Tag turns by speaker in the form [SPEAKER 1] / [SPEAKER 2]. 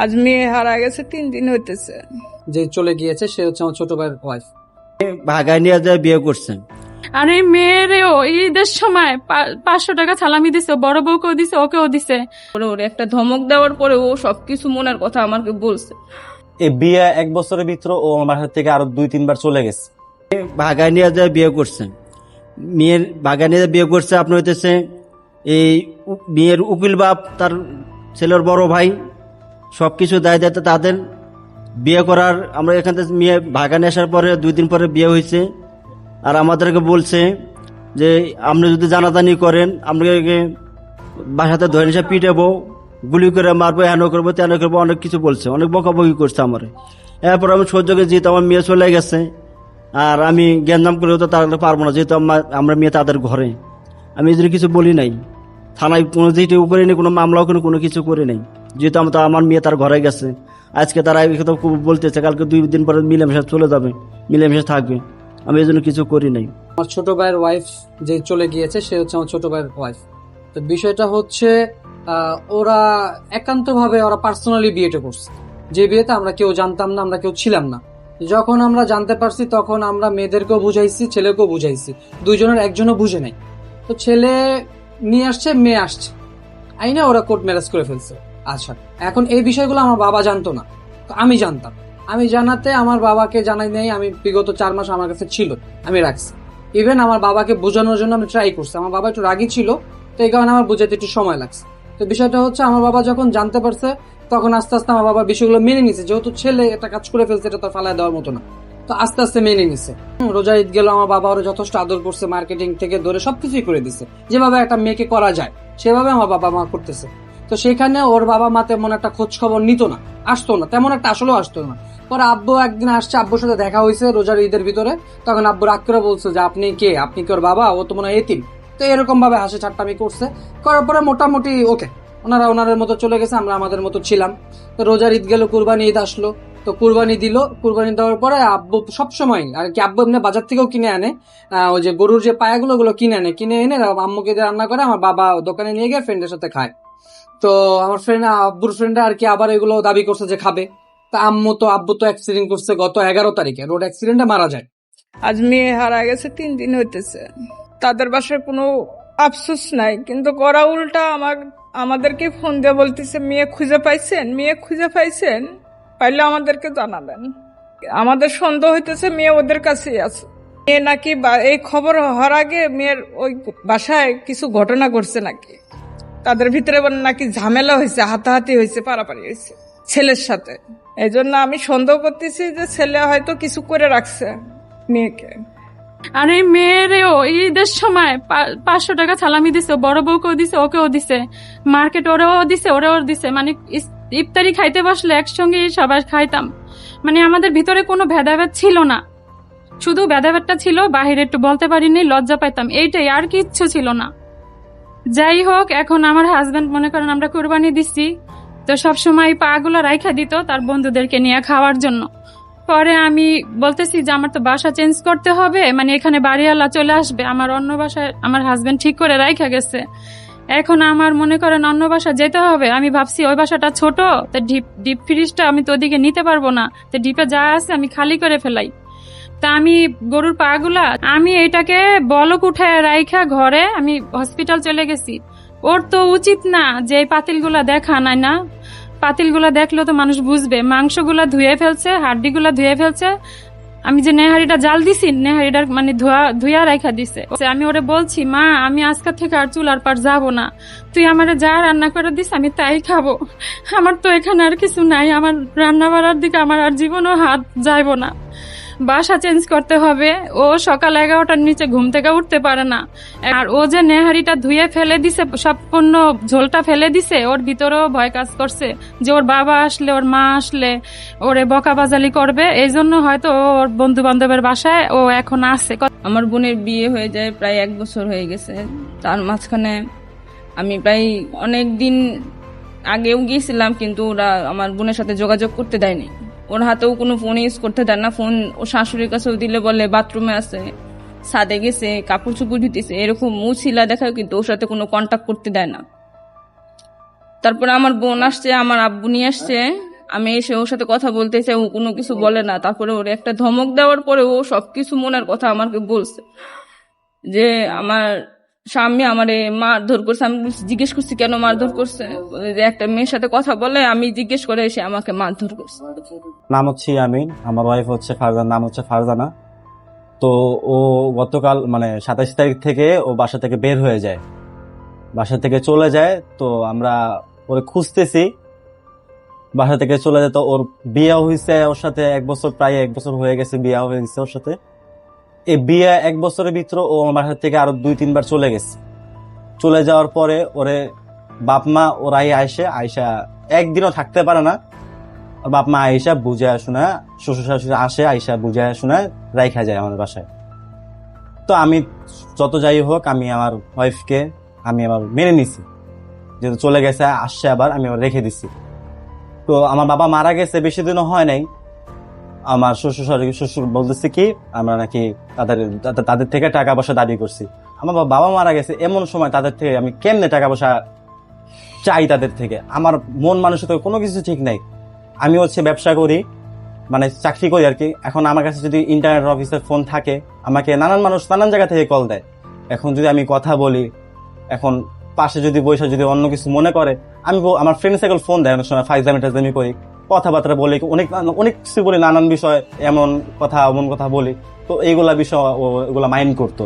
[SPEAKER 1] আজ মেয়ে হারা গেছে 3 দিন হইতেছে।
[SPEAKER 2] যে চলে গিয়েছে সে হচ্ছে আমার ছোট ভাইয়ের ওয়াইফ।
[SPEAKER 3] ভাগায় নিয়ে যায় বিয়ে করছেন।
[SPEAKER 4] আর এই মেয়েরেও ঈদের সময় 500 টাকা সালামি দিছে, বড় বউকেও দিছে, ওকেও দিছে।
[SPEAKER 5] ওরে একটা ধমক দেওয়ার পরে ও সবকিছু মনের কথা আমাকে বলছে।
[SPEAKER 6] এই বিয়ে 1 বছরের ভিতরে ও আমার বাসা থেকে আরো 2-3 বার চলে গেছে।
[SPEAKER 3] ভাগায় নিয়ে যায় বিয়ে করছেন। মেয়ের ভাগায় নিয়ে বিয়ে করছে আপনার হইতেছে এই মেয়ের উকিল বাপ, তার ছেলের বড় ভাই, সবকিছু দায় দায়িত্ব তাদের। বিয়ে করার আমরা এখান থেকে মেয়ে ভাগানে আসার পরে 2 দিন পরে বিয়ে হয়েছে। আর আমাদেরকে বলছে যে আপনি যদি জানাজানি করেন আপনাকে বাসাতে ধরে নিয়ে পিটাবো, গুলি করে মারবো, হেন করবো তেন করবো, অনেক কিছু বলছে, অনেক বকাবকি করছে আমার। এরপর আমি সহ্য করে, যেহেতু আমার মেয়ে চলে গেছে আর আমি জ্ঞানদাম করে তো তার পারবো না, যেহেতু আমরা মেয়ে তাদের ঘরে, আমি এই জন্য কিছু বলি নাই। থানায় কোনো জিটিও করি নাই, কোনো মামলাও কোনো কিছু করি নাই, যেহেতু আমার মেয়ে তার ঘরে গেছে। আজকে তারা এই কথা বলতেছে, কালকে 2 দিন পরে মিলেমিশে চলে যাবে, মিলেমিশে থাকবে, আমি এই জন্য কিছু করি নাই।
[SPEAKER 2] আমার ছোট ভাইয়ের ওয়াইফ যে চলে গিয়েছে সে হচ্ছে আমার ছোট ভাইয়ের ওয়াইফ। তো বিষয়টা হচ্ছে ওরা একান্তভাবে ওরা পার্সোনালি বিয়েটা করছে, যে বিয়েতে আমরা কেউ জানতাম না, আমরা কেউ ছিলাম না। যখন আমরা জানতে পারছি তখন আমরা মেয়েদেরকেও বুঝাইছি, ছেলেকেও বুঝাইছি, দুইজনের একজনও বুঝে নাই। তো ছেলে নিয়ে আসছে, মেয়ে আসছে, আইনা ওরা কোর্ট ম্যারেজ করে ফেলছে। আচ্ছা, এখন এই বিষয়গুলো আমার বাবা জানতো না, তো আমি জানতাম। আমি জানাতে আমার বাবাকে জানাই নাই। আমি বিগত 4 মাস আমার কাছে ছিল, আমি রাখছি। ইভেন আমার বাবাকে বোঝানোর জন্য আমি ট্রাই করছি। আমার বাবা একটু রাগী ছিল, তো এই কারণে আমার বোঝাতে একটু সময় লাগছে। তো বিষয়টা হচ্ছে আমার বাবা যখন জানতে পারছে তখন আস্তে আস্তে আমার বাবা বিষয়গুলো মেনে নিছে, যেহেতু ছেলে একটা কাজ করে ফেলছে, এটা তো ফালায় দেওয়ার মতো না। তো আস্তে আস্তে মেনে নিছে। রোজা ঈদ গেল, আমার বাবা ওরা যথেষ্ট আদর করছে, মার্কেটিং থেকে ধরে সবকিছুই করে দিছে, যেভাবে একটা মেয়েকে করা যায় সেভাবে আমার বাবা মা করতেছে। তো সেখানে ওর বাবা মা তেমন একটা খোঁজ খবর নিত না, আসতো না, তেমন একটা আসলেও আসতো না। পরে আব্বু একদিন আসছে, আব্বুর সাথে দেখা হয়েছে রোজার ঈদের ভিতরে। তখন আব্বু রাগ করে বলছে যে আপনি কে, আপনি কি ওর বাবা, ও তো মনে হয় এতিম। তো এরকম ভাবে হাসি ঠাট্টামি করছে, করার পরে মোটামুটি ওকে, ওনারা ওনাদের মতো চলে গেছে, আমরা আমাদের মতো ছিলাম। তো রোজার ঈদ গেল, কুরবানি ঈদ আসলো, তো কুরবানি দিল। কুরবানি দেওয়ার পরে আব্বু সবসময় আর কি, আব্বু এমনি বাজার থেকেও কিনে আনে, ওই যে গরুর যে পায়াগুলো ওগুলো কিনে এনে আম্মুকে দিয়ে রান্না করে, আমার বাবা দোকানে নিয়ে গিয়ে ফ্রেন্ডের সাথে খায়। তো আমার ফ্রেন্ড, আব্বুর ফ্রেন্ডরা আর কি আবার এগুলো দাবি করছে যে খাবে। তা আব্বু তো অ্যাক্সিডেন্ট করছে গত 11 তারিখে, রোড অ্যাক্সিডেন্টে মারা যায়।
[SPEAKER 1] আজ মেয়ে হারা গেছে 3 দিন হইতেছে। তাদের বাসায় কোনো আফসোস নাই, কিন্তু করা উল্টা আমাদেরকে ফোন দিয়ে বলতেছে মেয়ে খুঁজে পাইছেন, মেয়ে খুঁজে পাইছেন, পাইলে আমাদেরকে জানাবেন। আমাদের সন্দেহ হইতেছে মেয়ে ওদের কাছেই আছে। মেয়ে নাকি এই খবর হওয়ার আগে মেয়ের ওই বাসায় কিছু ঘটনা ঘটছে নাকি, তাদের ভিতরে নাকি ঝামেলা হয়েছে, হাতাহাতি হয়েছে, পারাপারি হয়েছে ছেলের সাথে। এই জন্য আমি সন্দেহ করতেছি যে ছেলে হয়তো কিছু করে রাখছে মেয়েকে।
[SPEAKER 4] আর এই মেয়েরেও ঈদের সময় 500 টাকা সালামি দিছে, বড় বউকেও দিছে, ওকেও দিছে, মার্কেট ওরেও দিছে, ওরেও দিছে। মানে ইফতারি খাইতে বসলে একসঙ্গে সবাই খাইতাম। মানে আমাদের ভিতরে কোনো ভেদাভেদ ছিল না, শুধু ভেদাভেদটা ছিল বাহিরে একটু বলতে পারিনি, লজ্জা পাইতাম, এইটাই, আর কিচ্ছু ছিল না। যাই হোক, এখন আমার হাজবেন্ড মনে করেন আমরা কুরবানি দিচ্ছি, তো সবসময় পা গুলো রাইখা দিত তার বন্ধুদেরকে নিয়ে খাওয়ার জন্য। পরে আমি বলতেছি যে আমার তো বাসা চেঞ্জ করতে হবে, মানে এখানে বাড়িওয়ালা চলে আসবে, আমার অন্য বাসায় আমার হাজবেন্ড ঠিক করে রাইখা গেছে। এখন আমার মনে করেন অন্য বাসা যেতে হবে। আমি ভাবছি ওই বাসাটা ছোট, তো ডিপ ফ্রিজটা আমি তো ওদিকে নিতে পারবো না, তো ডিপে যা আছে আমি খালি করে ফেলাই। তা আমি গরুর পা গুলা আমি এটাকে বলক উঠায় রাইখা ঘরে আমি হসপিটাল চলে গেছি। ওর তো উচিত না যে এই পাতিলগুলা দেখা, নাই না, পাতিলগুলা দেখলেও তো মানুষ বুঝবে। মাংসগুলা ধুয়ে ফেলছে, হাড্ডিগুলা ধুয়ে ফেলছে। আমি যে নেহারিটা জাল দিছি, নেহারিটার মানে ধুয়া রাখা দিছে। আমি ওরে বলছি, মা আমি আজকের থেকে আর চুলার পার যাবো না, তুই আমারে যা রান্না করে দিস আমি তাই খাবো, আমার তো এখানে আর কিছু নাই, আমার রান্না বাড়ার দিকে আমার আর জীবনও হাত যাইবো না, বাসা চেঞ্জ করতে হবে। ও সকাল 11টার নিচে ঘুম থেকে উঠতে পারে না। আর ও যে নেহারিটা ধুয়ে ফেলে দিছে, সম্পূর্ণ ঝোলটা ফেলে দিছে, ওর ভিতরেও ভয় কাজ করছে যে ওর বাবা আসলে, ওর মা আসলে ওরে বকাবাজালি করবে। এই জন্য হয়তো ওর বন্ধু বান্ধবের বাসায় ও এখন আছে।
[SPEAKER 5] আমার বোনের বিয়ে হয়ে যায় প্রায় 1 বছর হয়ে গেছে। তার মাঝখানে আমি প্রায় অনেক দিন আগেও গিয়েছিলাম, কিন্তু ওরা আমার বোনের সাথে যোগাযোগ করতে দেয়নি। ওর হাতেও কোনো ফোন ইউজ করতে দেয় না। ফোন ও শাশুড়ির কাছেও দিলে বলে বাথরুমে আছে, ছাদে গেছে, কাপড় চোপড় ধুতেছে, এরকম মুছিলা দেখায়, কিন্তু ওর সাথে কোনো কন্ট্যাক্ট করতে দেয় না। তারপরে আমার বোন আসছে, আমার আব্বু নিয়ে আসছে, আমি এসে ওর সাথে কথা বলতে চাই, ও কোনো কিছু বলে না। তারপরে ওর একটা ধমক দেওয়ার পরে ও সবকিছু মনের কথা আমাকে বলছে, যে আমার স্বামী আমারে মারধর করছে। আমি জিজ্ঞেস করছি কেন মারধর করছে, বলে যে একটা মেয়ের সাথে কথা বলে আমি জিজ্ঞেস করে এসে আমাকে মারধর করছে।
[SPEAKER 6] নাম হচ্ছে ইয়ামিন, আমার ওয়াইফ হচ্ছে ফারজানা, নাম হচ্ছে ফারজানা। তো ও গতকাল মানে 27 তারিখ থেকে ও বাসা থেকে বের হয়ে যায়, বাসা থেকে চলে যায়। তো আমরা ওরে খুঁজতেছি, বাসা থেকে চলে যায়। তো ওর বিয়ে হয়েছে ওর সাথে 1 বছর, প্রায় 1 বছর হয়ে গেছে বিয়ে হয়ে গেছে ওর সাথে। এই বিয়ে 1 বছরের ভিতরে ও আমার বাসা থেকে আরো 2-3 বার চলে গেছে। চলে যাওয়ার পরে ওরে বাপ মা ওরাই আইসা একদিনও থাকতে পারে না। ওর বাপ মা আইসা বুঝায় শোনা, শ্বশুর শাশুড়ি আসে আইসা বুঝায় শোনা রাইখা যায় আমার বাসায়। তো আমি যত যাই হোক আমি আমার ওয়াইফকে আমি আবার মেনে নিছি, যেহেতু চলে গেছে আসছে আবার আমি আবার রেখে দিছি। তো আমার বাবা মারা গেছে বেশি দিনও হয় নাই। আমার শ্বশুর বলতেছে কি আমরা নাকি তাদের থেকে টাকা পয়সা দাবি করছি। আমার বাবা মারা গেছে, এমন সময় তাদের থেকে আমি কেমনে টাকা পয়সা চাই তাদের থেকে? আমার মন মানুষের তো কোনো কিছু ঠিক নাই। আমি হচ্ছে ব্যবসা করি, মানে চাকরি করি আর কি। এখন আমার কাছে যদি ইন্টারনেট অফিসের ফোন থাকে, আমাকে নানান মানুষ নানান জায়গা থেকে কল দেয়। এখন যদি আমি কথা বলি, এখন পাশে যদি বসে যদি অন্য কিছু মনে করে, আমি আমার ফ্রেন্ড সার্কেল ফোন দেয়, অনেক সময় ফাইজলামি টাইজলামি করি, কথাবার্তা বলি, অনেক কিছু বলি, নানান বিষয় এমন কথা অমন কথা বলি। তো এইগুলা বিষয় ওগুলা মাইন্ড করতো।